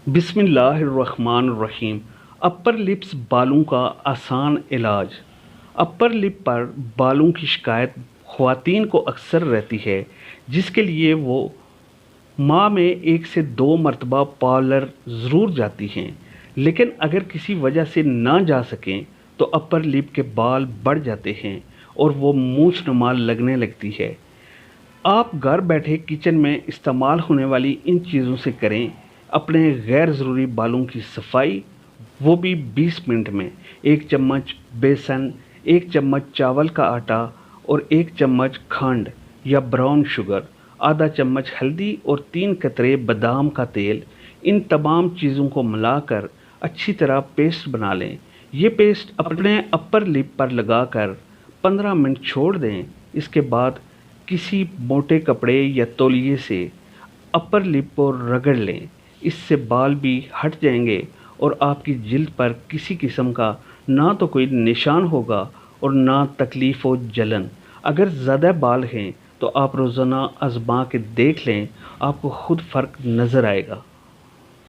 बिस्मिल्लाहिर्रहमानिर्रहीम। Upper lips बालों का आसान इलाज। अपर लिप पर बालों की शिकायत ख़वातीन को अक्सर रहती है, जिसके लिए वो माह में 1 से 2 मरतबा पार्लर ज़रूर जाती हैं। लेकिन अगर किसी वजह से ना जा सकें तो अपर लिप के बाल बढ़ जाते हैं और वो मूंछ नुमा लगने लगती है। आप घर बैठे किचन में इस्तेमाल होने वाली इन चीज़ों से करें अपने गैर ज़रूरी बालों की सफाई, वो भी 20 मिनट में। 1 चम्मच बेसन, 1 चम्मच चावल का आटा और 1 चम्मच खंड या ब्राउन शुगर, आधा चम्मच हल्दी और 3 कतरे बादाम का तेल, इन तमाम चीज़ों को मिलाकर अच्छी तरह पेस्ट बना लें। ये पेस्ट अपने अपर लिप पर लगाकर 15 मिनट छोड़ दें। इसके बाद किसी मोटे कपड़े या तौलिए से अपर लिप को रगड़ लें। इससे बाल भी हट जाएंगे और आपकी जिल्द पर किसी किस्म का ना तो कोई निशान होगा और ना तकलीफ़ व जलन। अगर ज़्यादा बाल हैं तो आप रोज़ाना आज़मा के देख लें, आपको खुद फ़र्क नज़र आएगा।